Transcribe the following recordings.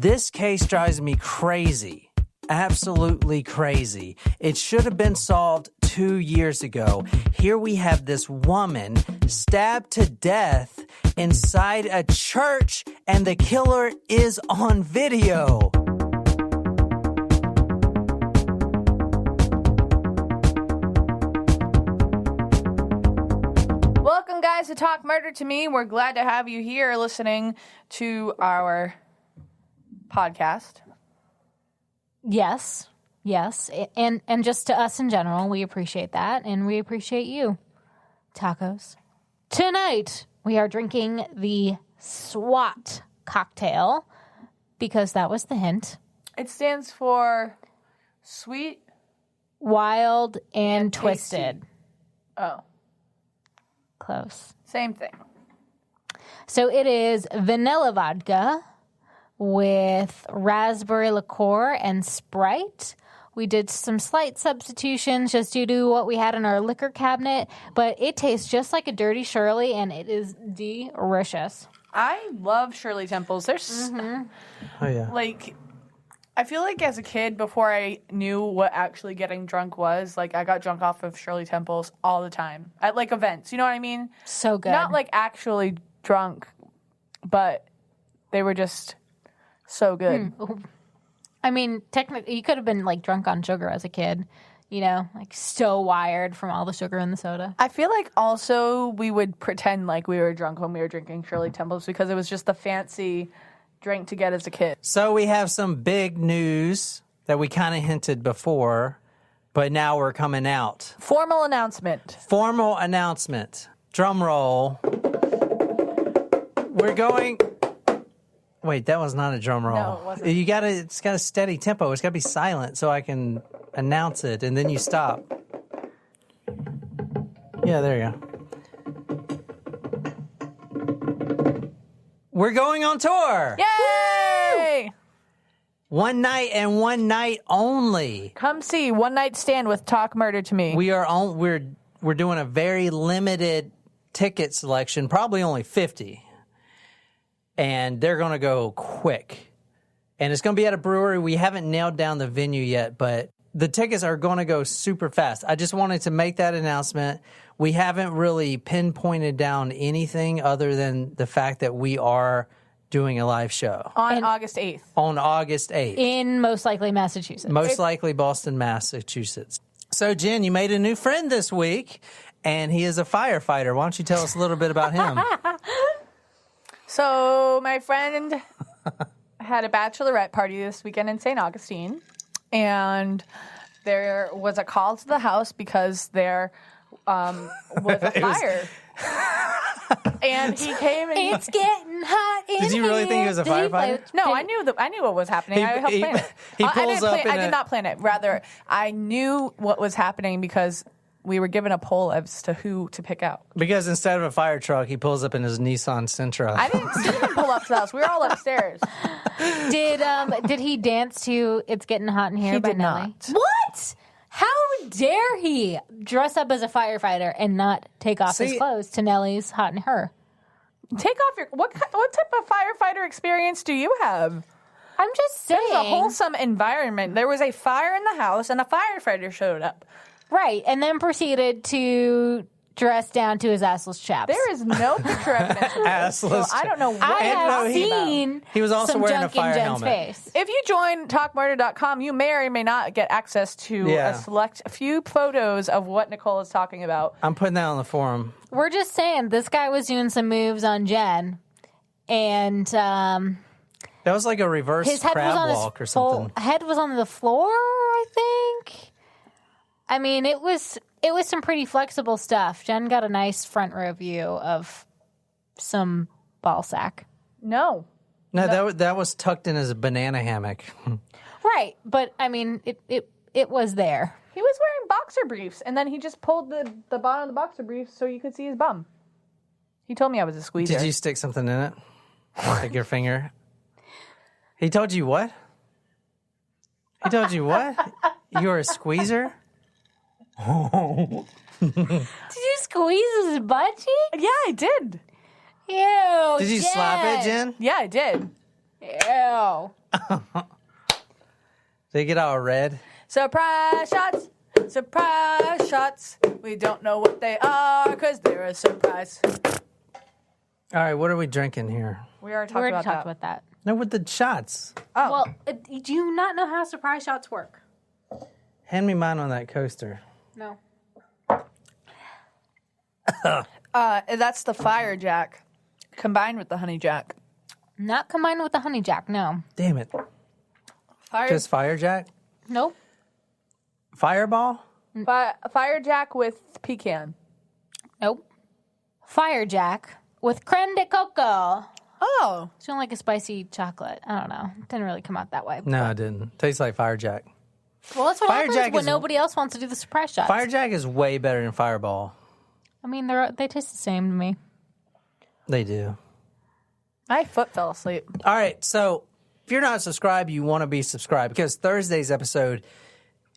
This case drives me crazy. Absolutely crazy. It should have been solved 2 years ago. Here we have this woman stabbed to death inside a church, and the killer is on video. Welcome, guys, to Talk Murder to Me. We're glad to have you here listening to our podcast. Yes. And just to us in general, we appreciate that, and we appreciate you. Tacos. Tonight, we are drinking the SWAT cocktail, because that was the hint. It stands for Sweet, Wild, and Twisted. Tasty. Oh. Close. Same thing. So it is vanilla vodka with raspberry liqueur and Sprite. We did some slight substitutions just due to what we had in our liquor cabinet, but it tastes just like a Dirty Shirley, and it is delicious. I love Shirley Temples. There's Oh, yeah. like, I feel like as a kid, before I knew what actually getting drunk was, like, I got drunk off of Shirley Temples all the time at, like, events. You know what I mean? So good. Not, like, actually drunk, but they were just so good. I mean, technically, you could have been, like, drunk on sugar as a kid. You know, like, so wired from all the sugar in the soda. I feel like also we would pretend like we were drunk when we were drinking Shirley Temples because it was just the fancy drink to get as a kid. So we have some big news that we kind of hinted before, but now we're coming out. Formal announcement. Formal announcement. Drum roll. We're going... Wait, that was not a drum roll. No, it wasn't. It's got a steady tempo. It's got to be silent so I can announce it, and then you stop. Yeah, there you go. We're going on tour. Yay! One night and one night only. Come see One Night Stand with Talk Murder to Me. We're doing a very limited ticket selection, probably only 50. And they're going to go quick. And it's going to be at a brewery. We haven't nailed down the venue yet, but the tickets are going to go super fast. I just wanted to make that announcement. We haven't really pinpointed down anything other than the fact that we are doing a live show. On August 8th. On August 8th. In most likely Massachusetts. Most likely Boston, Massachusetts. So, Jen, you made a new friend this week, and he is a firefighter. Why don't you tell us a little bit about him? So my friend had a bachelorette party this weekend in St. Augustine, and there was a call to the house because there was a fire. And he came and It's getting hot in Did you really think he was a firefighter? No, I knew what was happening. I helped plan it. He pulls up in I did not plan it. Rather, I knew what was happening because we were given a poll as to who to pick out. Because instead of a fire truck, he pulls up in his Nissan Sentra. I didn't see him pull up to the house. We were all upstairs. Did he dance to It's Getting Hot in Here He by did Nelly? not. What? How dare he dress up as a firefighter and not take off his clothes to Nelly's Hot in Her? Take off your... What type of firefighter experience do you have? I'm just saying. It was a wholesome environment. There was a fire in the house and a firefighter showed up. Right, and then proceeded to dress down to his assless chaps. There is no picture evidence. Assless. So I don't know what I you're have talking about. seen He was also some wearing a junk fire in Jen's helmet. face. If you join talkmurder.com, you may or may not get access to a few photos of what Nicole is talking about. I'm putting that on the forum. We're just saying, this guy was doing some moves on Jen, and That was like a reverse his head crab was on walk or his something. head was on the floor, I think. I mean, it was some pretty flexible stuff. Jen got a nice front row view of some ball sack. No. No, that was tucked in as a banana hammock. Right, but I mean, it was there. He was wearing boxer briefs, and then he just pulled the bottom of the boxer briefs so you could see his bum. He told me I was a squeezer. Did you stick something in it? Like your finger? He told you what? He told you what? You were a squeezer? Did you squeeze his butt cheek? Yeah, I did. Ew. Did you slap it, Jen? Yeah, I did. Ew. They get all red. Surprise shots. Surprise shots. We don't know what they are because they're a surprise. All right, what are we drinking here? We already We already talked talked about about that. No, with the shots. Oh. Well, do you not know how surprise shots work? Hand me mine on that coaster. No. That's the Fire Jack combined with the Honey Jack. Not combined with the honey jack, no. Damn it. Just Fire Jack? Nope. Fireball? Fire Jack with pecan. Nope. Fire jack with creme de coco. Oh. It's like a spicy chocolate. I don't know. It didn't really come out that way. No, it didn't. Tastes like Fire Jack. Well, that's what Fire happens Jack when is- nobody else wants to do the surprise shots. Fire Jack is way better than Fireball. I mean, they taste the same to me. They do. My foot fell asleep. All right, so if you're not subscribed, you want to be subscribed because Thursday's episode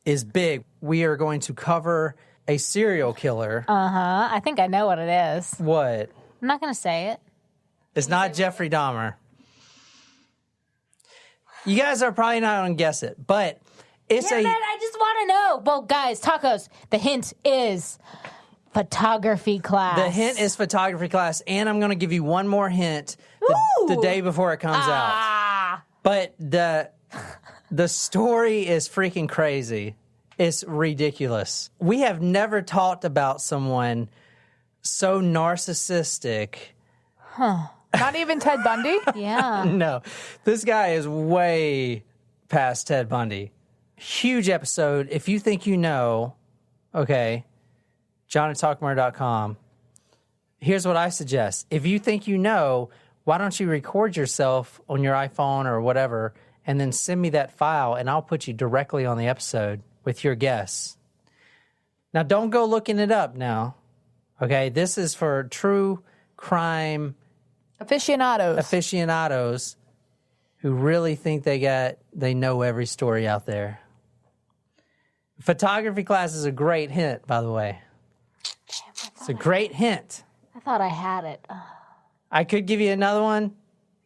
is big. We are going to cover a serial killer. I think I know what it is. What? I'm not going to say it. It's not Jeffrey Dahmer. You guys are probably not going to guess it, but it's Damn it, I just want to know. Well, guys, tacos, the hint is photography class. The hint is photography class, and I'm going to give you one more hint the day before it comes out. But the story is freaking crazy. It's ridiculous. We have never talked about someone so narcissistic. Not even Ted Bundy? Yeah. No, this guy is way past Ted Bundy. Huge episode. If you think you know, okay, john@talkmurder.com. Here's what I suggest. If you think you know, why don't you record yourself on your iPhone or whatever and then send me that file and I'll put you directly on the episode with your guess. Now, don't go looking it up now, okay? This is for true crime aficionados who really think they know every story out there. Photography class is a great hint, by the way. It's a great hint. I thought I had it. I could give you another one,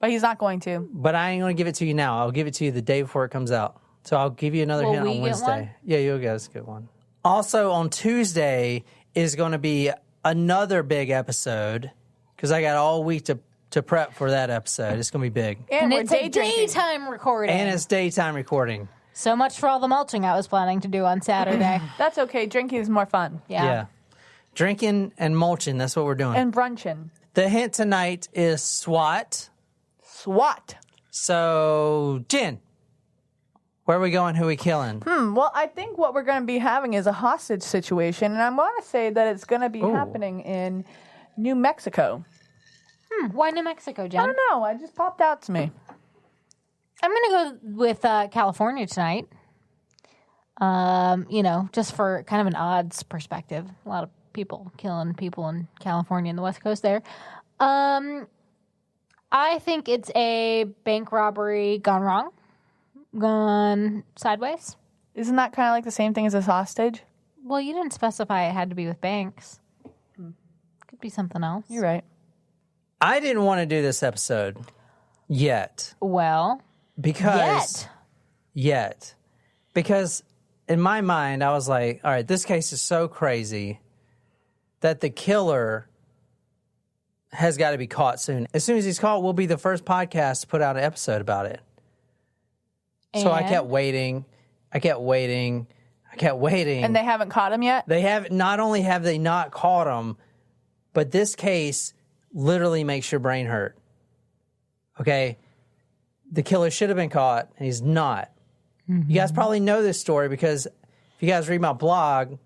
But he's not going to. but I ain't going to give it to you now. I'll give it to you the day before it comes out. So I'll give you another Will hint we on get Wednesday. one? Yeah, you'll get us a good one. Also, on Tuesday is going to be another big episode because I got all week to prep for that episode. It's going to be big. And we're it's day a drinking. daytime recording. And it's daytime recording. So much for all the mulching I was planning to do on Saturday. That's okay. Drinking is more fun. Yeah. Drinking and mulching, that's what we're doing. And brunching. The hint tonight is SWAT. SWAT. So, Jen, where are we going? Who are we killing? Well, I think what we're going to be having is a hostage situation, and I'm going to say that it's going to be happening in New Mexico. Why New Mexico, Jen? I don't know. It just popped out to me. I'm going to go with California tonight. Just for kind of an odds perspective. A lot of people killing people in California and the West Coast there. I think it's a bank robbery gone wrong, gone sideways. Isn't that kind of like the same thing as a hostage? Well, you didn't specify it had to be with banks. Could be something else. You're right. I didn't want to do this episode yet. Well, Because in my mind, I was like, all right, this case is so crazy that the killer has got to be caught soon. As soon as he's caught, we'll be the first podcast to put out an episode about it. So I kept waiting. And And they haven't caught him yet? They have not only have they not caught him, but this case literally makes your brain hurt. Okay? The killer should have been caught, and he's not. You guys probably know this story because if you guys read my blog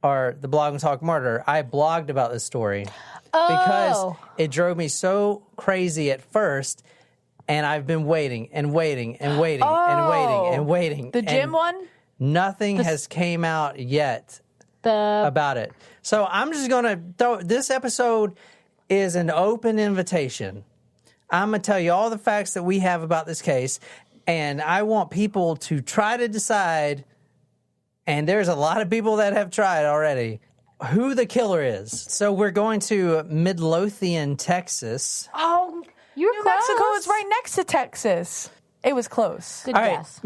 or the blog on Talk Murder, I blogged about this story because it drove me so crazy at first, and I've been waiting and waiting and waiting and waiting and waiting. The gym one? Nothing has came out yet about it. So I'm just going to throw this episode is an open invitation. I'm going to tell you all the facts that we have about this case, and I want people to try to decide, and there's a lot of people that have tried already, who the killer is. So we're going to Midlothian, Texas. Oh, You were New close. Mexico is right next to Texas. It was close. Good All right, guess.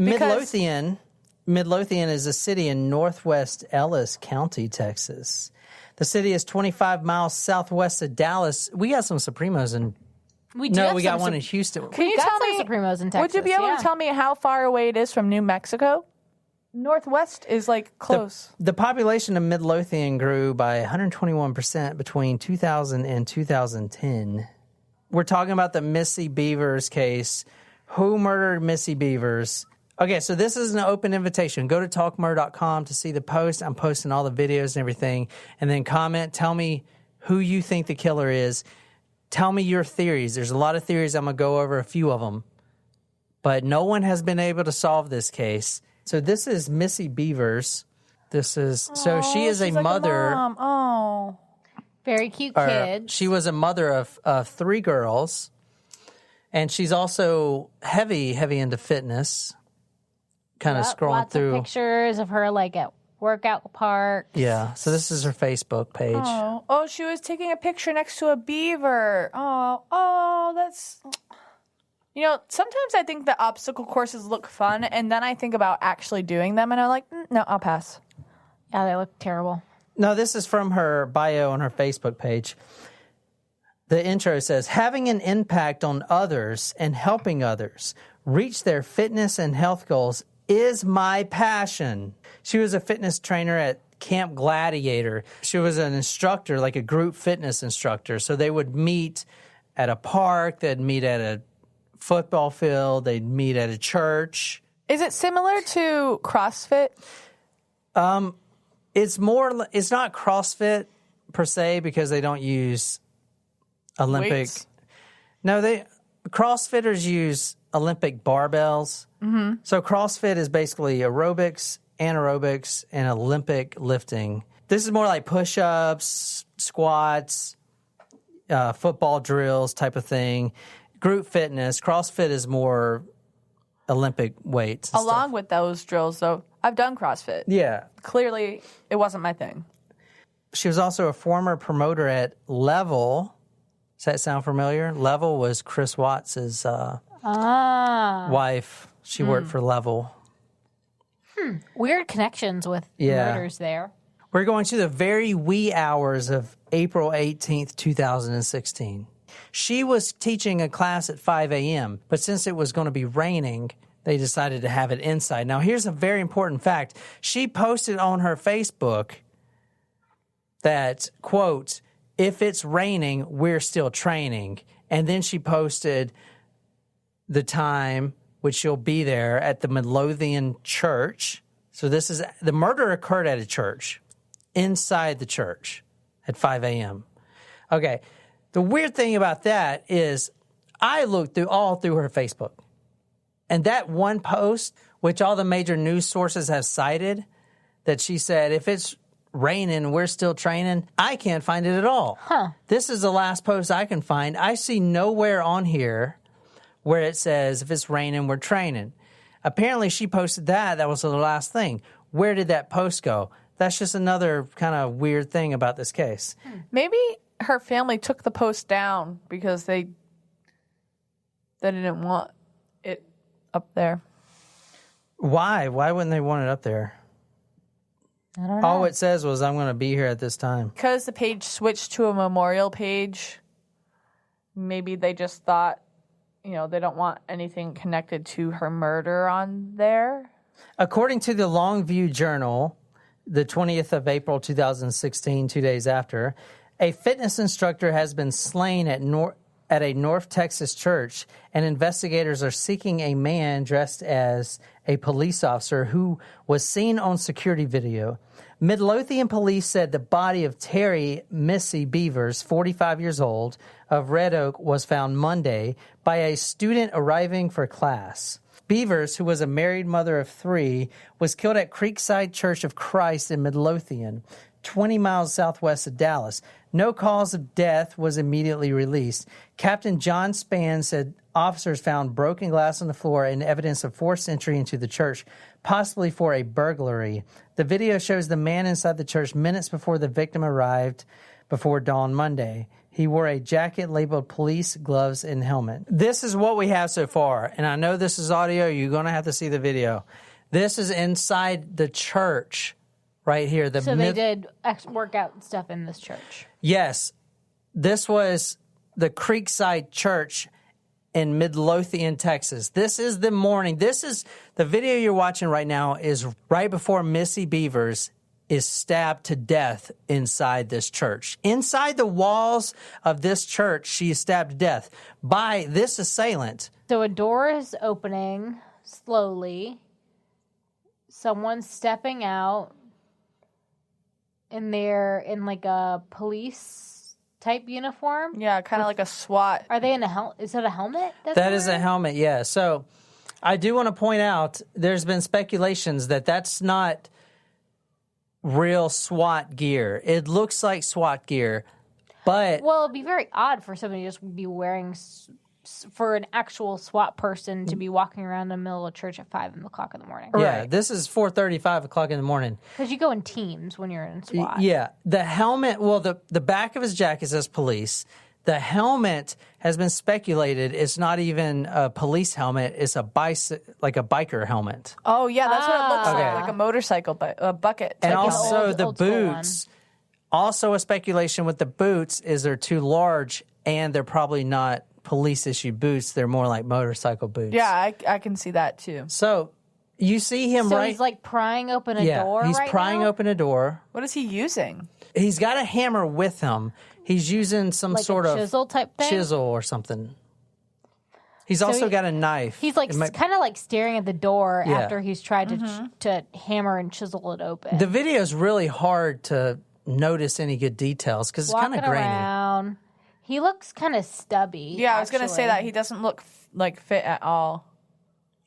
Midlothian is a city in northwest Ellis County, Texas. The city is 25 miles southwest of Dallas. We got some Supremos in. We got one in Houston. Can you got tell some me, Supremos in Texas. would you be able yeah. to tell me how far away it is from New Mexico? Northwest is like close. The population of Midlothian grew by 121% between 2000 and 2010. We're talking about the Missy Bevers case. Who murdered Missy Bevers? Okay, so this is an open invitation. Go to talkmurder.com to see the post. I'm posting all the videos and everything. And then comment. Tell me who you think the killer is. Tell me your theories. There's a lot of theories. I'm going to go over a few of them. But no one has been able to solve this case. So this is Missy Bevers. She is a like mother. Mom. Oh. Very cute kids. She was a mother of 3 girls. And she's also heavy into fitness. Kind of scrolling lots through. of pictures of her like at workout park. Yeah, so this is her Facebook page. Oh, she was taking a picture next to a beaver. Oh, that's... You know, sometimes I think the obstacle courses look fun, and then I think about actually doing them, and I'm like, no, I'll pass. Yeah, they look terrible. No, this is from her bio on her Facebook page. The intro says, having an impact on others and helping others reach their fitness and health goals is my passion. She was a fitness trainer at Camp Gladiator. She was an instructor, like a group fitness instructor. So they would meet at a park, they'd meet at a football field, they'd meet at a church. Is it similar to CrossFit? It's not CrossFit per se because they don't use Olympic. Weights? No, CrossFitters use Olympic barbells. Mm-hmm. So CrossFit is basically aerobics, anaerobics, and Olympic lifting. This is more like push-ups, squats, football drills type of thing. Group fitness. CrossFit is more Olympic weights. Along with those drills, though, I've done CrossFit. Yeah. Clearly, it wasn't my thing. She was also a former promoter at Level. Does that sound familiar? Level was Chris Watts' wife. She worked for Level. Weird connections with murders there. We're going to the very wee hours of April 18th, 2016. She was teaching a class at 5 a.m., but since it was going to be raining, they decided to have it inside. Now, here's a very important fact. She posted on her Facebook that, quote, if it's raining, we're still training. And then she posted the time which she'll be there at the Midlothian church. So the murder occurred at a church, inside the church at 5 a.m. Okay. The weird thing about that is I looked through her Facebook. And that one post, which all the major news sources have cited, that she said, if it's raining, we're still training, I can't find it at all. This is the last post I can find. I see nowhere on here where it says, if it's raining, we're training. Apparently, she posted that. That was the last thing. Where did that post go? That's just another kind of weird thing about this case. Maybe her family took the post down because they didn't want it up there. Why? Why wouldn't they want it up there? I don't know. All it says was, I'm going to be here at this time. Because the page switched to a memorial page, maybe they just thought, they don't want anything connected to her murder on there. According to the Longview Journal, the 20th of April, 2016, 2 days after, a fitness instructor has been slain at a North Texas church, and investigators are seeking a man dressed as a police officer who was seen on security video. Midlothian police said the body of Terry Missy Bevers, 45 years old, of Red Oak was found Monday by a student arriving for class. Bevers, who was a married mother of 3, was killed at Creekside Church of Christ in Midlothian, 20 miles southwest of Dallas. No cause of death was immediately released. Captain John Spann said officers found broken glass on the floor and evidence of forced entry into the church, possibly for a burglary. The video shows the man inside the church minutes before the victim arrived before dawn Monday. He wore a jacket labeled police, gloves, and helmet. This is what we have so far. And I know this is audio. You're going to have to see the video. This is inside the church right here. So they did workout stuff in this church. Yes. This was the Creekside Church in Midlothian, Texas. This is the morning. This is the video you're watching right now is right before Missy Bevers is stabbed to death inside this church. Inside the walls of this church, she is stabbed to death by this assailant. So a door is opening slowly. Someone's stepping out, and they're in like a police type uniform. Yeah, kind of like a SWAT. Are they in a helmet? Is that a helmet? That is a helmet, yeah. So I do want to point out there's been speculations that that's not real SWAT gear. It looks like SWAT gear, but... Well, it'd be very odd for somebody to just be wearing... for an actual SWAT person to be walking around in the middle of church at 5 o'clock in the morning. Yeah, this is 4:30, 5 o'clock in the morning. Because you go in teams when you're in SWAT. Yeah, the helmet, well, the back of his jacket says police. The helmet has been speculated it's not even a police helmet, it's a like a biker helmet. Oh, yeah, that's what it looks Okay. like a motorcycle bucket. And type of- also the old school boots. Also a speculation with the boots is they're too large and they're probably not police-issued boots. They're more like motorcycle boots. Yeah, I can see that too. So you see him So right... he's like prying open a door he's right prying now? open a door. What is he using? He's got a hammer with him. He's using some Like sort a of chisel type thing? chisel or something. He's also got a knife. He's like kind of like staring at the door Yeah. after he's tried to hammer and chisel it open. The video is really hard to notice any good details because it's kind Walking of grainy. around. He looks kind of stubby. Yeah, I was going to say actually. that. He doesn't look like fit at all.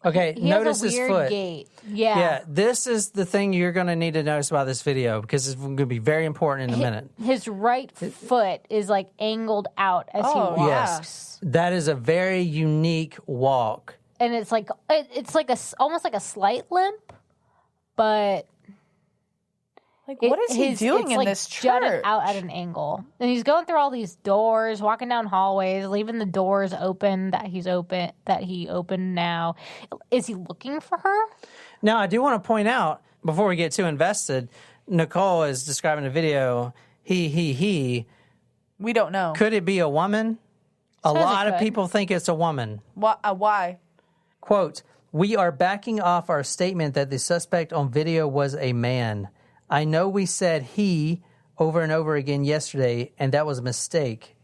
Okay, He notice has a his weird foot. gait. Yeah. Yeah, this is the thing you're going to need to notice about this video because it's going to be very important in a minute. His right foot is like angled out as Oh, he yeah. walks. That is a very unique walk. And it's like almost like a slight limp, but Like, what is he doing in like this jutted church? out at an angle, and he's going through all these doors, walking down hallways, leaving the doors open that he opened now. Is he looking for her? Now, I do want to point out, before we get too invested, Nicole is describing the video, he. We don't know. Could it be a woman? A Says it lot of could. people think it's a woman. Why? Quote, "We are backing off our statement that the suspect on video was a man. I know we said he over and over again yesterday, and that was a mistake.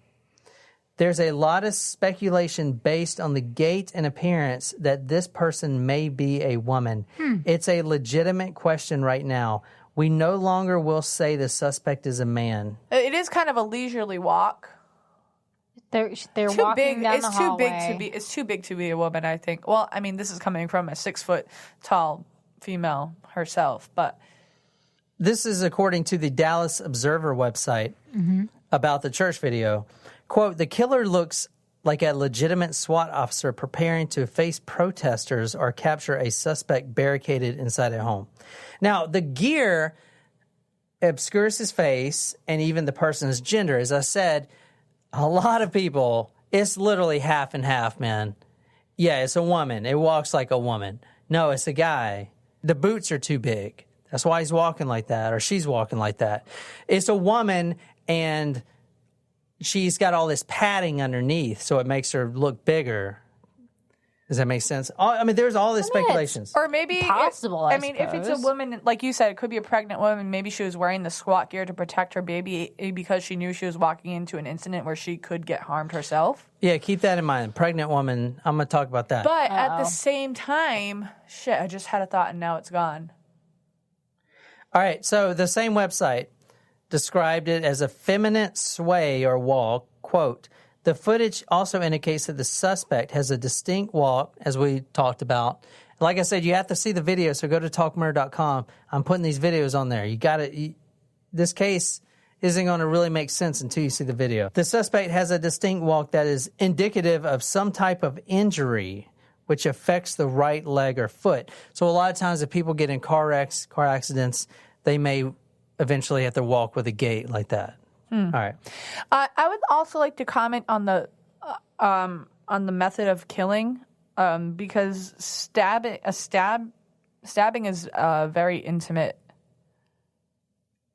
There's a lot of speculation based on the gait and appearance that this person may be a woman. It's a legitimate question right now. We no longer will say the suspect is a man." It is kind of a leisurely walk. They're Too walking big. down It's the too hallway. big to be. It's too big to be a woman. I think. Well, I mean, this is coming from a 6 foot tall female herself, but. This is according to the Dallas Observer website about the church video. Quote, "The killer looks like a legitimate SWAT officer preparing to face protesters or capture a suspect barricaded inside a home." Now, the gear obscures his face and even the person's gender. As I said, a lot of people, it's literally half and half, man. Yeah, it's a woman. It walks like a woman. No, it's a guy. The boots are too big. That's why he's walking like that, or she's walking like that. It's a woman, and she's got all this padding underneath, so it makes her look bigger. Does that make sense? I mean, there's all these speculations. Or maybe Possible, I mean, if it's a suppose. woman, like you said, it could be a pregnant woman. Maybe she was wearing the SWAT gear to protect her baby because she knew she was walking into an incident where she could get harmed herself. Yeah, keep that in mind. Pregnant woman, I'm going to talk about that. But at the same time, shit, I just had a thought and now it's gone. All right, so the same website described it as a feminine sway or walk. Quote, "The footage also indicates that the suspect has a distinct walk," as we talked about. Like I said, you have to see the video, so go to talkmurder.com. I'm putting these videos on there. You got to. This case isn't going to really make sense until you see the video. The suspect has a distinct walk that is indicative of some type of injury which affects the right leg or foot. So a lot of times if people get in car accidents, they may eventually have to walk with a gait like that. All right. I would also like to comment on the method of killing, because stabbing is a very intimate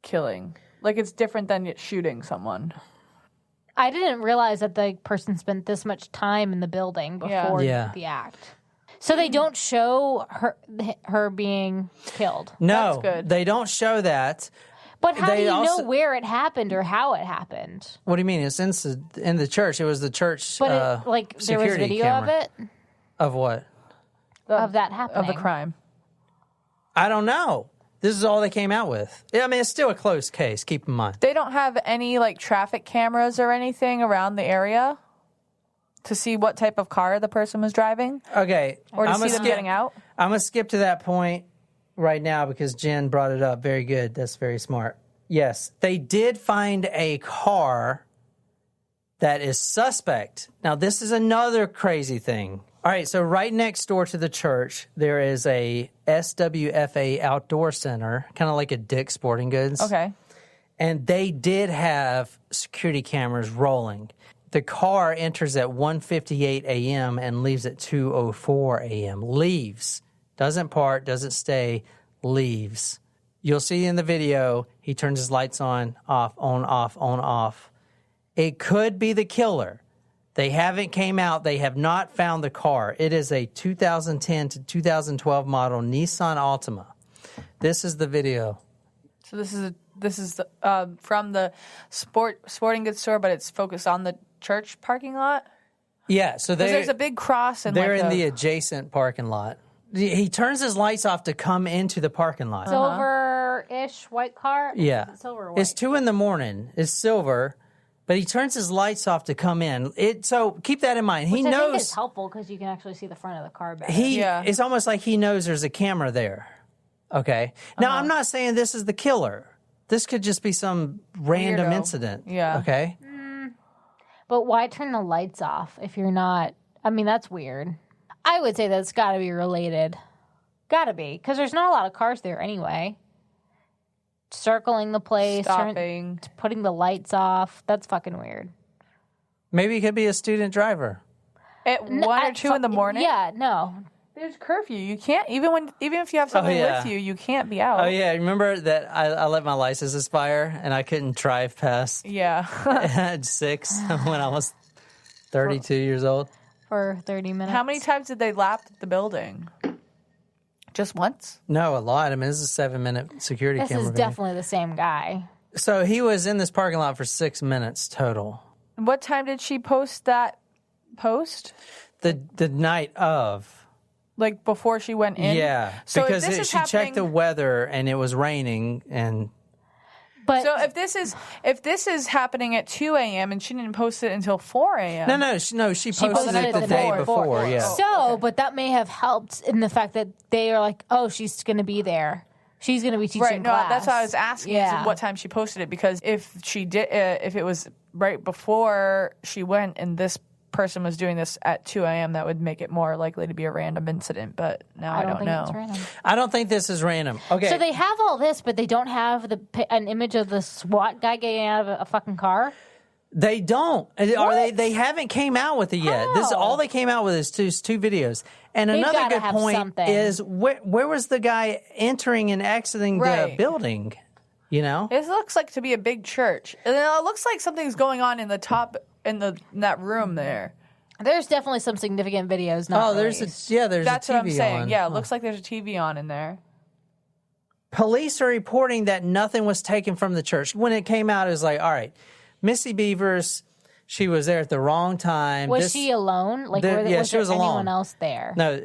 killing. Like, it's different than shooting someone. I didn't realize that the person spent this much time in the building before Yeah. the act. So they don't show her being killed. No, That's good. they don't show that. But how do They you also- know where it happened or how it happened? What do you mean? It's in the church. It was the church. But there was security video camera. of it, Of what? of that happening. Of the crime. I don't know. This is all they came out with. I mean, it's still a closed case. Keep in mind. They don't have any like traffic cameras or anything around the area to see what type of car the person was driving, Okay, or to I'm see them getting out. I'm gonna skip to that point right now because Jen brought it up. Very good. That's very smart. Yes, they did find a car that is suspect. Now, this is another crazy thing. All right, so right next door to the church, there is a SWFA outdoor center, kind of like a Dick's Sporting Goods. Okay. And they did have security cameras rolling. The car enters at 1:58 a.m. and leaves at 2:04 a.m. Leaves. Doesn't park, doesn't stay, leaves. You'll see in the video, he turns his lights on, off, on, off, on, off. It could be the killer. They haven't came out. They have not found the car. It is a 2010 to 2012 model Nissan Altima. This is the video. So this is from the sporting goods store, but it's focused on the church parking lot. Yeah, so There's a big cross, and they're in the adjacent parking lot. He turns his lights off to come into the parking lot. Silver-ish white car. Yeah. Is it silver or white? It's 2 a.m. It's silver, but he turns his lights off to come in. So keep that in mind. He Which I think knows is helpful because you can actually see the front of the car better. Yeah. It's almost like he knows there's a camera there. Okay. Now, I'm not saying this is the killer. This could just be some random Weirdo. incident. Yeah. Okay. But why turn the lights off if you're not? I mean, that's weird. I would say that's got to be related. Got to be. Because there's not a lot of cars there anyway. Circling the place, stopping. putting the lights off. That's fucking weird. Maybe he could be a student driver. At 1 or 2 in the morning. Yeah, no. There's curfew. You can't even if you have something yeah. with you, you can't be out. Oh, yeah. Remember that I let my license expire and I couldn't drive past Yeah. at 6 when I was 32 years old? For 30 minutes. How many times did they lap the building? Just once? No, a lot. I mean, this is a 7-minute security This camera is video. definitely the same guy. So he was in this parking lot for 6 minutes total. What time did she post that post? The night of. Like before she went in? Yeah, So if because this is she checked the happening- weather and it was raining, and But So if this is happening at 2 a.m. and she didn't post it until 4 a.m. she posted posted it it the the day day before. before. Yeah, So, but that may have helped in the fact that they are like, oh, she's going to be there. She's going to be teaching Right, no, class. that's what I was asking Yeah. is what time she posted it, because if she did, if it was right before she went and this person was doing this at 2 a.m., that would make it more likely to be a random incident, but now I don't think know. it's random. I don't think this is random. Okay, So they have all this, but they don't have an image of the SWAT guy getting out of a fucking car? they don't, or they haven't came out with it yet. This How? all they came out with is two videos. And They've another gotta good have point something. is where was the guy entering and exiting the Right. building? You know, It looks like to be a big church, and then it looks like something's going on in the top in that room there. There's definitely some significant videos not there's released. there's That's a TV what I'm saying. on. Yeah, it looks like there's a TV on in there. Police are reporting that nothing was taken from the church. When it came out, it was like, all right, Missy Bevers, she was there at the wrong time. Was she alone? Like, was she there was anyone alone. else there? No,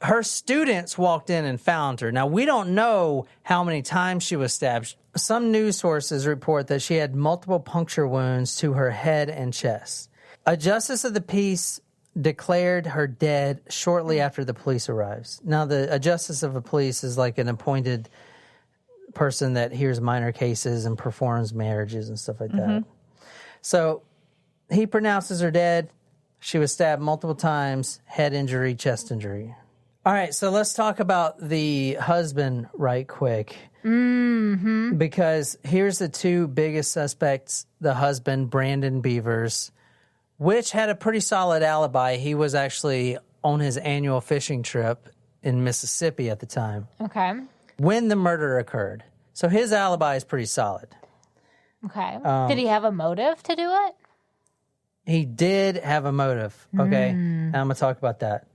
her students walked in and found her. Now, we don't know how many times she was stabbed. Some news sources report that she had multiple puncture wounds to her head and chest. A justice of the peace declared her dead shortly after the police arrives. Now, a justice of the police is like an appointed person that hears minor cases and performs marriages and stuff like that. So he pronounces her dead. She was stabbed multiple times, head injury, chest injury. All right, so let's talk about the husband right quick. Mm-hmm. Because here's the two biggest suspects, the husband, Brandon Bevers, which had a pretty solid alibi. He was actually on his annual fishing trip in Mississippi at the time. Okay. When the murder occurred. So his alibi is pretty solid. Okay. Did he have a motive to do it? He did have a motive. Okay. And I'm going to talk about that.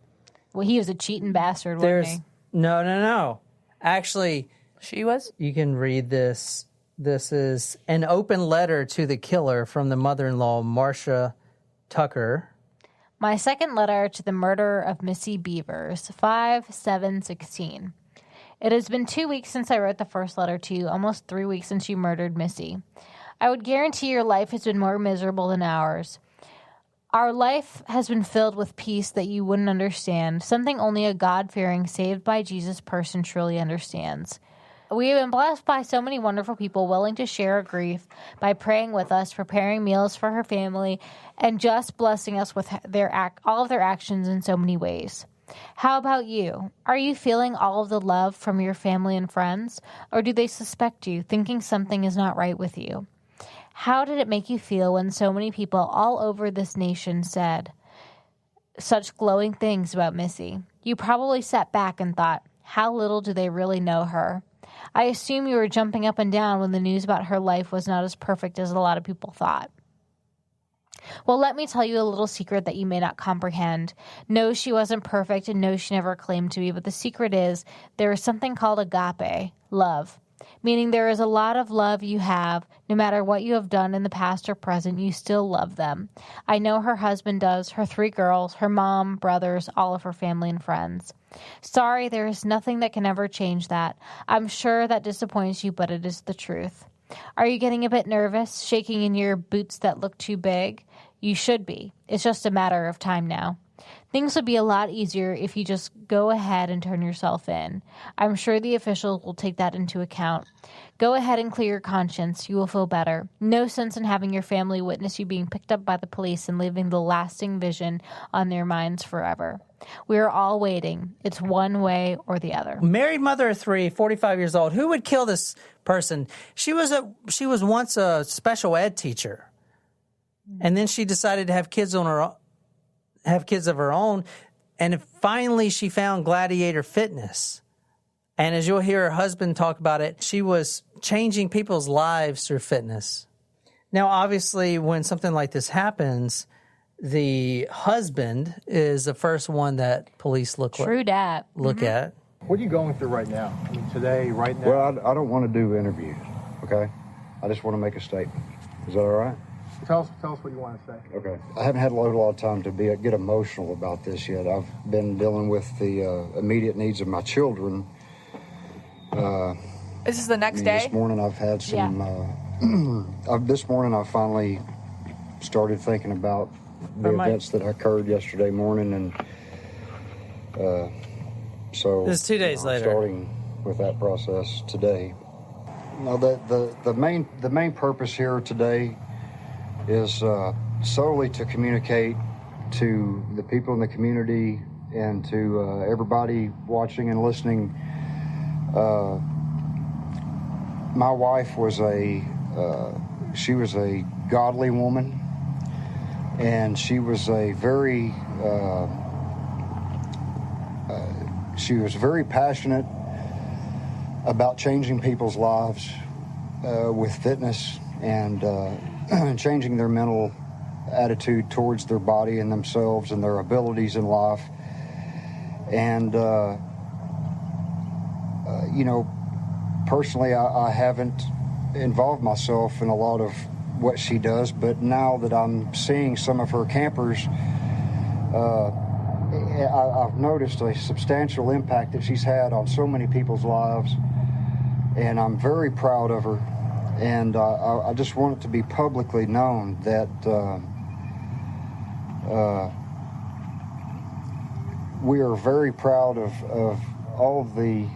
Well, he was a cheating bastard, wasn't he? No. Actually, She was? you can read this. This is an open letter to the killer from the mother-in-law, Marcia Tucker. My second letter to the murderer of Missy Bevers, 5/7/16. It has been 2 weeks since I wrote the first letter to you, almost 3 weeks since you murdered Missy. I would guarantee your life has been more miserable than ours. Our life has been filled with peace that you wouldn't understand, something only a God-fearing, saved by Jesus person truly understands. We have been blessed by so many wonderful people willing to share our grief by praying with us, preparing meals for her family, and just blessing us with all of their actions in so many ways. How about you? Are you feeling all of the love from your family and friends, or do they suspect you, thinking something is not right with you? How did it make you feel when so many people all over this nation said such glowing things about Missy? You probably sat back and thought, how little do they really know her? I assume you were jumping up and down when the news about her life was not as perfect as a lot of people thought. Well, let me tell you a little secret that you may not comprehend. No, she wasn't perfect, and no, she never claimed to be, but the secret is there is something called agape, love. Meaning there is a lot of love you have, no matter what you have done in the past or present, you still love them. I know her husband does, her 3 girls, her mom, brothers, all of her family and friends. Sorry, there is nothing that can ever change that. I'm sure that disappoints you, but it is the truth. Are you getting a bit nervous, shaking in your boots that look too big? You should be. It's just a matter of time now. Things would be a lot easier if you just go ahead and turn yourself in. I'm sure the officials will take that into account. Go ahead and clear your conscience. You will feel better. No sense in having your family witness you being picked up by the police and leaving the lasting vision on their minds forever. We are all waiting. It's one way or the other. Married mother of 3, 45 years old. Who would kill this person? She was once a special ed teacher. And then she decided to have kids of her own, and finally she found gladiator fitness. And as you'll hear her husband talk about it, she was changing people's lives through fitness. Now, obviously, when something like this happens, the husband is the first one that police look at. What are you going through right now? I mean, today, right now? Well, I don't want to do interviews, okay? I just want to make a statement. Is that all right? Tell us what you want to say. Okay. I haven't had a lot of time to get emotional about this yet. I've been dealing with the immediate needs of my children. This is the next day? This morning I've had some... this morning I finally started thinking about the events that occurred yesterday morning, and so... This is 2 days later. Starting with that process today. Now, the main purpose here today is solely to communicate to the people in the community and to everybody watching and listening. My wife was she was a godly woman, and she was very passionate about changing people's lives with fitness and changing their mental attitude towards their body and themselves and their abilities in life. And, personally, I haven't involved myself in a lot of what she does, but now that I'm seeing some of her campers, I've noticed a substantial impact that she's had on so many people's lives, and I'm very proud of her. And I just want it to be publicly known that we are very proud of all of the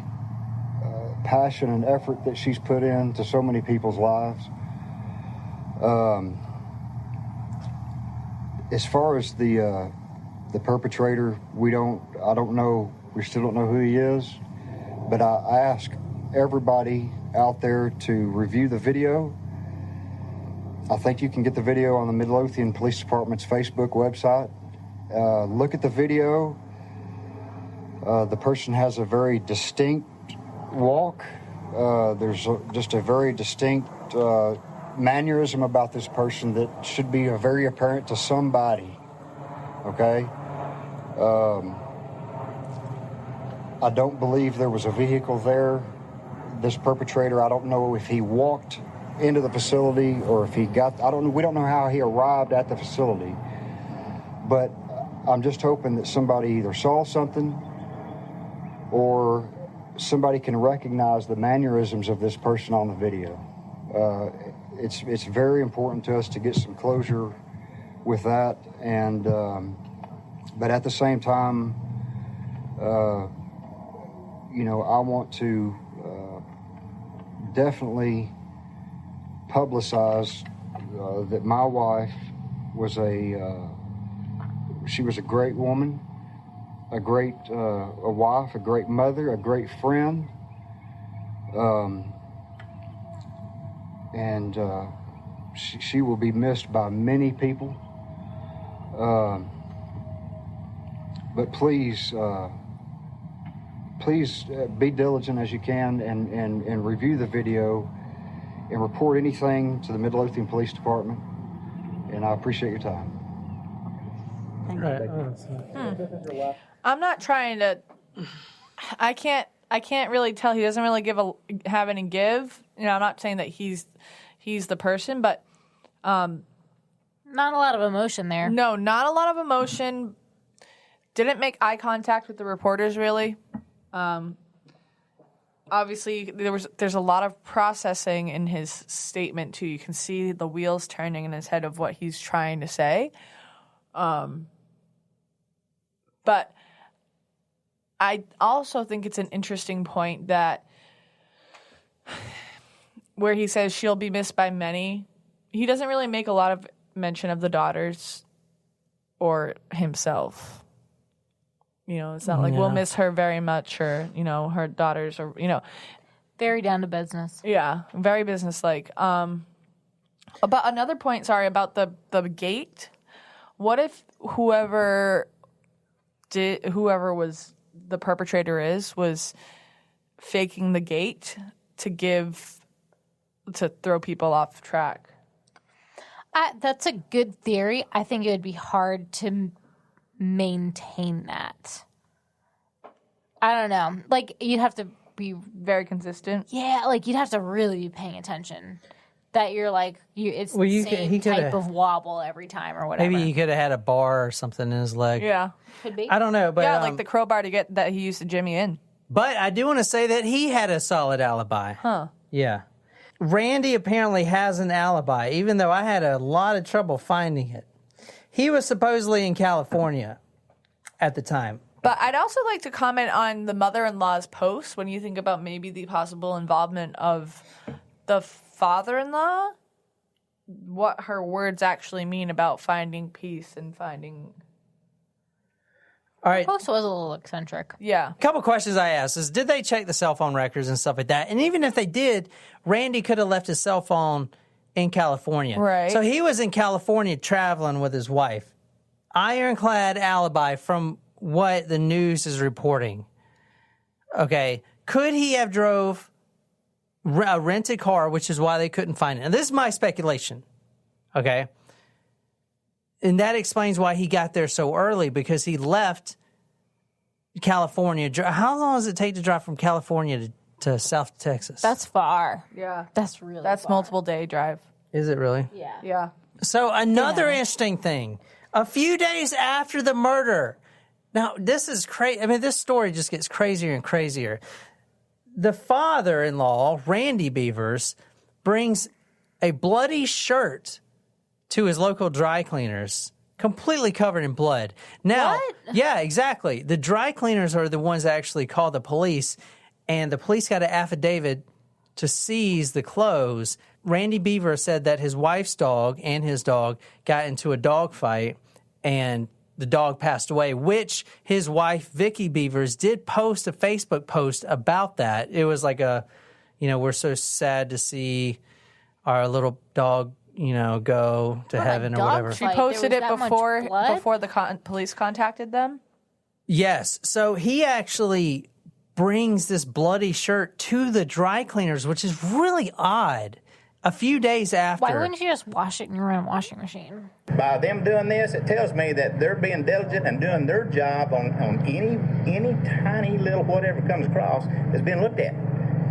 passion and effort that she's put into so many people's lives. As far as the perpetrator, I don't know We still don't know who he is. But I ask everybody out there to review the video. I think you can get the video on the Midlothian Police Department's Facebook website. Look at the video. The person has a very distinct walk. There's just a very distinct mannerism about this person that should be very apparent to somebody. Okay? I don't believe there was a vehicle there. This perpetrator, I don't know if he walked into the facility or if he got, we don't know how he arrived at the facility. But I'm just hoping that somebody either saw something or somebody can recognize the mannerisms of this person on the video. It's very important to us to get some closure with that. And, but at the same time, I want to definitely publicize that my wife was she was a great woman, a great a wife, a great mother, a great friend, and she will be missed by many people. But please be diligent as you can and review the video and report anything to the Midlothian Police Department. And I appreciate your time. I'm not trying to. I can't really tell. He doesn't really have any give. I'm not saying that he's the person, but not a lot of emotion there. No, not a lot of emotion. Didn't make eye contact with the reporters really. Obviously, there's a lot of processing in his statement too. You can see the wheels turning in his head of what he's trying to say. But I also think it's an interesting point that where he says she'll be missed by many. He doesn't really make a lot of mention of the daughters or himself. It's not like we'll miss her very much or, her daughters or, Very down to business. Yeah, very businesslike. About another point, about the gate. What if whoever was the perpetrator was faking the gate to throw people off track? That's a good theory. I think it would be hard to maintain that. I don't know. You'd have to be very consistent. Yeah, you'd have to really be paying attention. That it's the same type of wobble every time or whatever. Maybe he could have had a bar or something in his leg. Yeah. Could be. I don't know. But, like the crowbar that he used to jimmy in. But I do want to say that he had a solid alibi. Huh. Yeah. Randy apparently has an alibi, even though I had a lot of trouble finding it. He was supposedly in California at the time. But I'd also like to comment on the mother-in-law's post when you think about maybe the possible involvement of the father-in-law, what her words actually mean about finding peace and finding... All right. The post was a little eccentric. Yeah. A couple questions I asked is, did they check the cell phone records and stuff like that? And even if they did, Randy could have left his cell phone in California. Right. So he was in California traveling with his wife. Ironclad alibi from what the news is reporting. Okay. Could he have drove a rented car, which is why they couldn't find it? And this is my speculation. Okay. And that explains why he got there so early, because he left California. How long does it take to drive from California to South Texas? That's far. Yeah. That's really That's far. multiple day drive. Is it really? Yeah. Yeah. So another interesting thing. A few days after the murder. Now, this is crazy. I mean, this story just gets crazier and crazier. The father-in-law, Randy Bevers, brings a bloody shirt to his local dry cleaners, completely covered in blood. Now, What? Yeah, exactly. The dry cleaners are the ones that actually called the police, and the police got an affidavit to seize the clothes. Randy Beaver said that his wife's dog and his dog got into a dog fight, and the dog passed away, which his wife, Vicky Bevers, did post a Facebook post about that. It was like we're so sad to see our little dog, go to heaven or whatever. She posted it before the police contacted them? Yes. So he actually brings this bloody shirt to the dry cleaners, which is really odd. A few days after. Why wouldn't you just wash it in your own washing machine? By them doing this, it tells me that they're being diligent and doing their job on any tiny little whatever comes across is being looked at.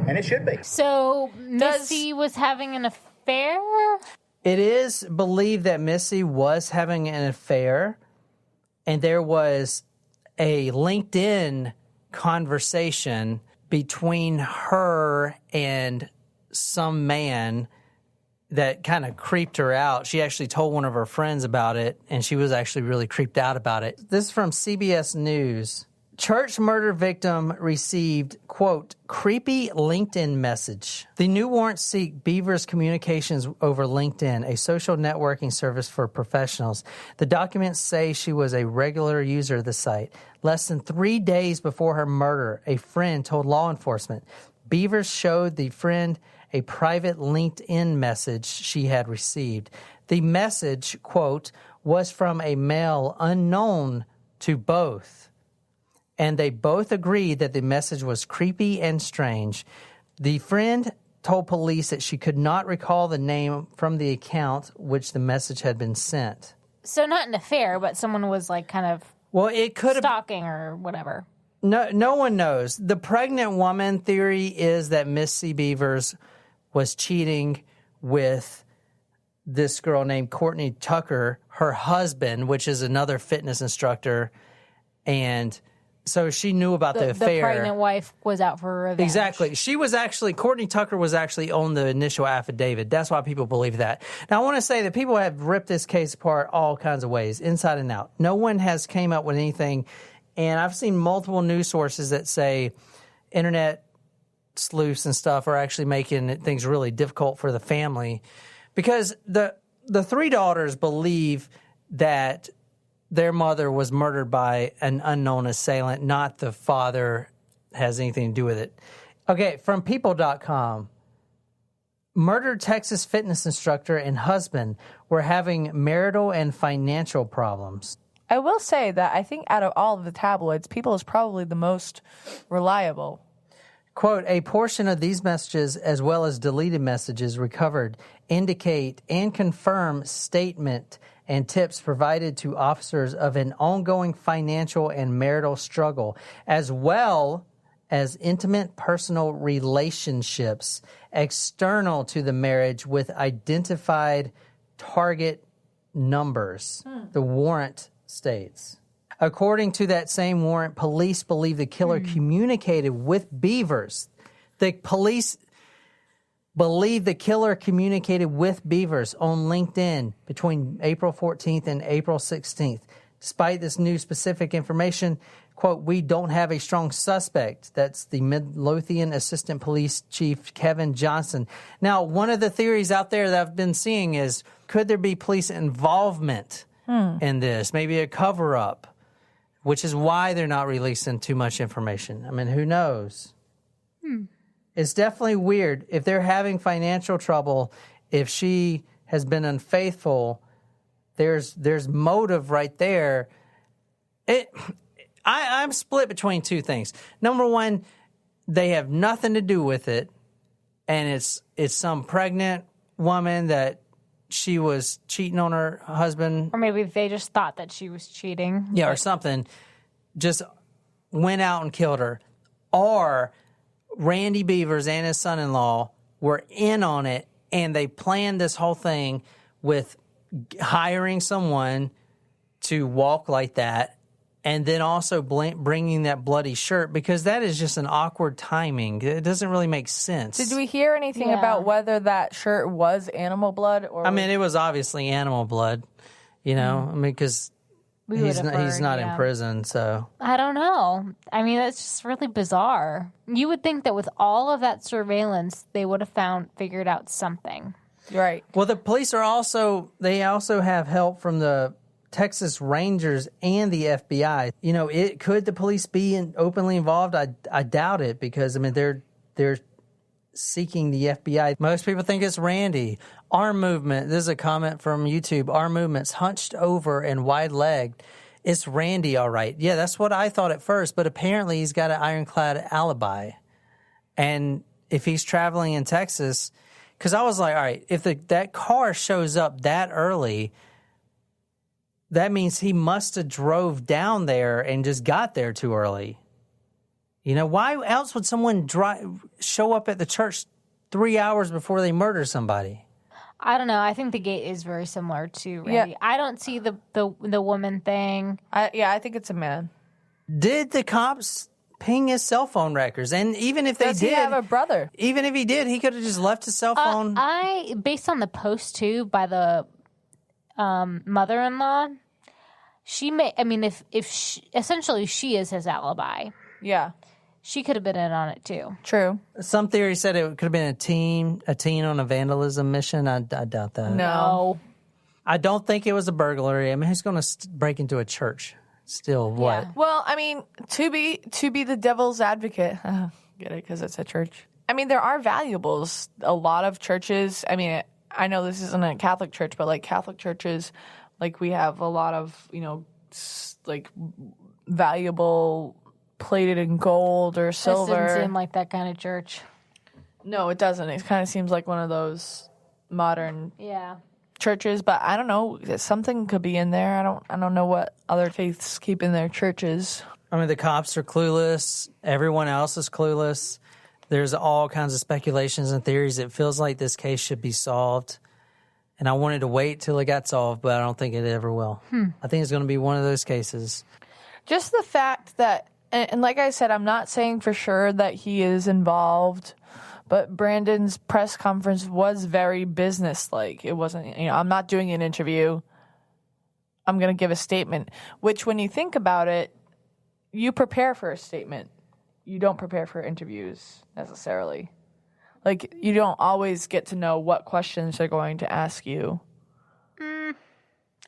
And it should be. So Missy was having an affair? It is believed that Missy was having an affair, and there was a LinkedIn conversation between her and some man that kind of creeped her out. She actually told one of her friends about it, and she was actually really creeped out about it. This is from CBS News. Church murder victim received, quote, creepy LinkedIn message. The new warrants seek Bevers communications over LinkedIn, a social networking service for professionals. The documents say she was a regular user of the site. Less than 3 days before her murder, a friend told law enforcement. Bevers showed the friend a private LinkedIn message she had received. The message, quote, was from a male unknown to both, and they both agreed that the message was creepy and strange. The friend told police that she could not recall the name from the account which the message had been sent. So not an affair, but someone was like kind of it could have stalking or whatever. No one knows. The pregnant woman theory is that Missy Bevers was cheating with this girl named Courtney Tucker, her husband, which is another fitness instructor, and so she knew about the affair. The pregnant wife was out for revenge. Exactly. Courtney Tucker was actually on the initial affidavit. That's why people believe that. Now, I want to say that people have ripped this case apart all kinds of ways, inside and out. No one has came up with anything, and I've seen multiple news sources that say internet sleuths and stuff are actually making things really difficult for the family, because the three daughters believe that their mother was murdered by an unknown assailant, not the father has anything to do with it. Okay, from people.com. Murdered Texas fitness instructor and husband were having marital and financial problems. I will say that I think out of all of the tabloids, People is probably the most reliable. Quote, a portion of these messages, as well as deleted messages recovered, indicate and confirm statement and tips provided to officers of an ongoing financial and marital struggle, as well as intimate personal relationships external to the marriage with identified target numbers, the warrant states. According to that same warrant, police believe the killer communicated with Bevers. The police believe the killer communicated with Bevers on LinkedIn between April 14th and April 16th. Despite this new specific information, quote, we don't have a strong suspect. That's the Midlothian Assistant Police Chief Kevin Johnson. Now, one of the theories out there that I've been seeing is, could there be police involvement in this? Maybe a cover-up, which is why they're not releasing too much information. I mean, who knows? It's definitely weird. If they're having financial trouble, if she has been unfaithful, there's motive right there. I'm split between two things. Number one, they have nothing to do with it, and it's some pregnant woman that she was cheating on her husband. Or maybe they just thought that she was cheating. Yeah, or something. Just went out and killed her. Or Randy Bevers and his son-in-law were in on it, and they planned this whole thing with hiring someone to walk like that, and then also bringing that bloody shirt, because that is just an awkward timing. It doesn't really make sense. Did we hear anything about whether that shirt was animal blood? Or I mean, it was obviously animal blood, I mean, because he's not in prison, so. I don't know. I mean, that's just really bizarre. You would think that with all of that surveillance, they would have figured out something. Right. Well, the police they also have help from the Texas Rangers and the FBI. You know, could the police be openly involved? I doubt it, because I mean they're seeking the FBI. Most people think it's Randy. Arm movement. This is a comment from YouTube. Arm movement's hunched over and wide-legged. It's Randy, all right. Yeah, that's what I thought at first, but apparently he's got an ironclad alibi. And if he's traveling in Texas, because I was like, all right, if that car shows up that early, that means he must have drove down there and just got there too early. You know, why else would someone show up at the church 3 hours before they murder somebody? I don't know. I think the gate is very similar to Randy. Yeah. I don't see the woman thing. I think it's a man. Did the cops ping his cell phone records? And even if Does they he did, have a brother? even if he did, he could have just left his cell phone. Based on the post too by the mother-in-law, she may. I mean, if she, essentially she is his alibi, Yeah, she could have been in on it too. true. Some theory said it could have been a teen on a vandalism mission. I doubt that. No. I don't think it was a burglary. I mean, who's going to break into a church? Still, what? Yeah. Well, I mean, to be the devil's advocate, get it, because it's a church. I mean, there are valuables. A lot of churches, I mean, I know this isn't a Catholic church, but like Catholic churches, like we have a lot of, you know, like valuable plated in gold or silver. This doesn't seem like that kind of church. No, it doesn't. It kind of seems like one of those modern Yeah. churches, but I don't know. Something could be in there. I don't know what other faiths keep in their churches. I mean, the cops are clueless. Everyone else is clueless. There's all kinds of speculations and theories. It feels like this case should be solved. And I wanted to wait till it got solved, but I don't think it ever will. I think it's going to be one of those cases. Just the fact that, and like I said, I'm not saying for sure that he is involved, but Brandon's press conference was very businesslike. It wasn't, you know, I'm not doing an interview. I'm going to give a statement, which when you think about it, you prepare for a statement. You don't prepare for interviews necessarily. Like, you don't always get to know what questions they're going to ask you.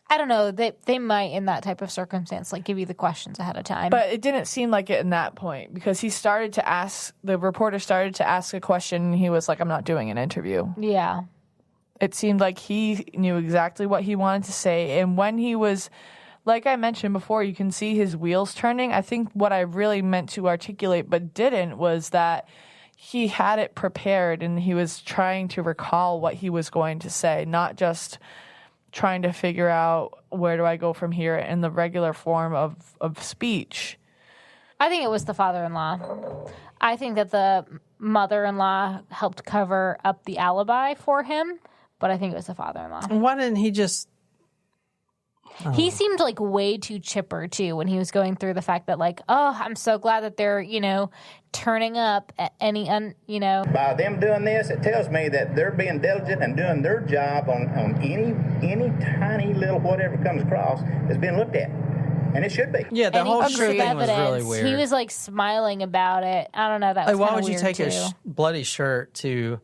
I don't know. They might, in that type of circumstance, like give you the questions ahead of time. But it didn't seem like it in that point, because the reporter started to ask a question and he was like, I'm not doing an interview. yeah. It seemed like he knew exactly what he wanted to say. And when he was, like I mentioned before, you can see his wheels turning. I think what I really meant to articulate but didn't was that he had it prepared and he was trying to recall what he was going to say, not just trying to figure out where do I go from here in the regular form of speech. I think it was the father-in-law. I think that the mother-in-law helped cover up the alibi for him, but I think it was the father-in-law. Why didn't he just... He seemed like way too chipper too when he was going through the fact that like, oh, I'm so glad that they're, you know, turning up at any, you know. By them doing this, it tells me that they're being diligent and doing their job on any tiny little whatever comes across is being looked at. And it should be. Yeah, the Any whole piece of shirt thing was really evidence. weird. He was like smiling about it. I don't know. That was Like, why kinda would you weird, take too. a bloody shirt to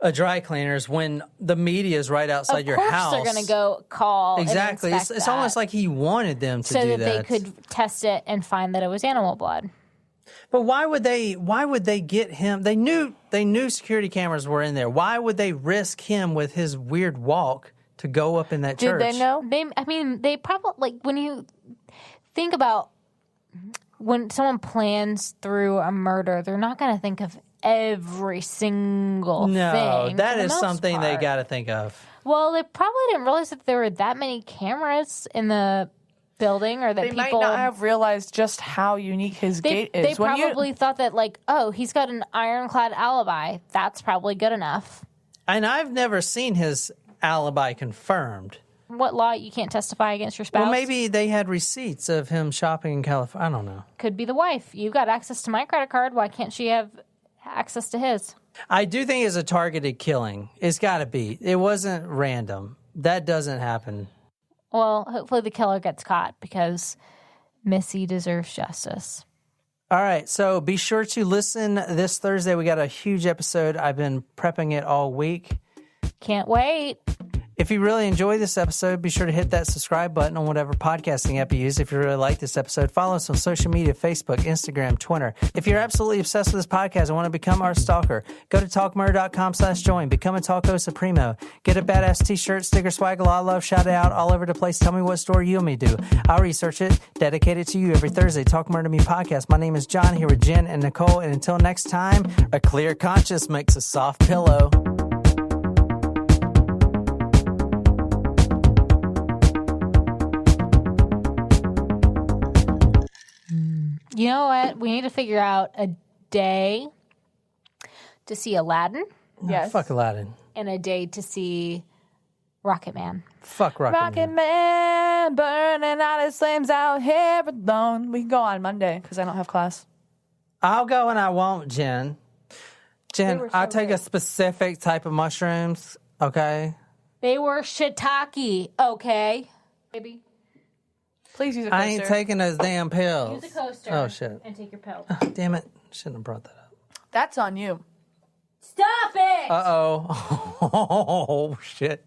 a dry cleaner's when the media is right outside your house? Of course they're going to go call. Exactly. And it's inspect almost that like he wanted them to so do that that. they could test it and find that it was animal blood. But why would they get him? They knew security cameras were in there. Why would they risk him with his weird walk to go up in that Did church? they know? They probably, like, when you think about when someone plans through a murder, they're not going to think of every single No, thing. that for the is most something they part. got to think of. Well, they probably didn't realize that there were that many cameras in the building, or that They people might not have realized just how unique his gait is. They probably thought that, like, oh, he's got an ironclad alibi. That's probably good enough. And I've never seen his alibi confirmed. What law? You can't testify against your spouse? Well, maybe they had receipts of him shopping in California. I don't know. Could be the wife. You got access to my credit card. Why can't she have access to his? I do think it's a targeted killing. It's got to be. It wasn't random. That doesn't happen. Well, hopefully the killer gets caught because Missy deserves justice. All right, so be sure to listen this Thursday. We got a huge episode. I've been prepping it all week. Can't wait. If you really enjoy this episode, be sure to hit that subscribe button on whatever podcasting app you use. If you really like this episode, follow us on social media, Facebook, Instagram, Twitter. If you're absolutely obsessed with this podcast and want to become our stalker, go to talkmurder.com/join. Become a Talko Supremo. Get a badass t-shirt, sticker, swag, a lot of love, shout it out all over the place. Tell me what story you and me do. I'll research it, dedicate it to you every Thursday. Talk Murder Me podcast. My name is John, here with Jen and Nicole. And until next time, a clear conscience makes a soft pillow. You know what? We need to figure out a day to see Aladdin Yes. Fuck Aladdin. and a day to see Rocket Man. Fuck Rocket Rocket Man. Man burning out his flames out here alone. We can go on Monday because I don't have class. I'll go and I won't, Jen. They were so I'll take a good. specific type of mushrooms, okay? They were shiitake, okay? Baby, Please use a coaster. I ain't taking those damn pills. use a coaster. Oh, shit. And take your pill. Damn it. Shouldn't have brought that up. That's on you. Stop it! Uh-oh. Oh, shit.